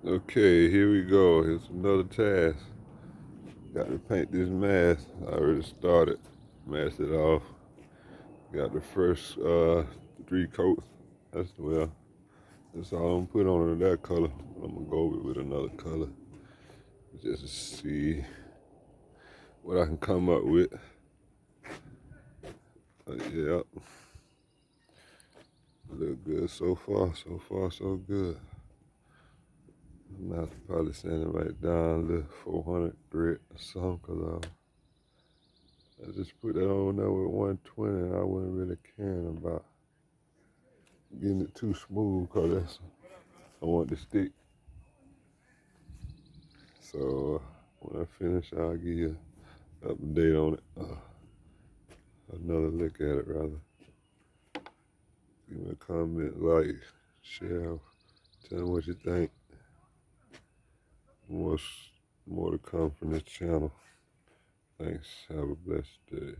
Okay, here we go. Here's another task. Got to paint this mask. I already started. Masked it off. Got the first 3 coats. That's all I'm gonna put on it, that color. I'm gonna go with another color just to see what I can come up with. Yep. Look good so far. So far, so good. I'm gonna have to probably send it right down to 400 grit or something, cause I just put that on there with 120 and I wasn't really caring about getting it too smooth, cause I want to stick. So when I finish, I'll give you an update on it. Another look at it rather. Give me a comment, like, share, tell me what you think. More to come from this channel. Thanks. Have a blessed day.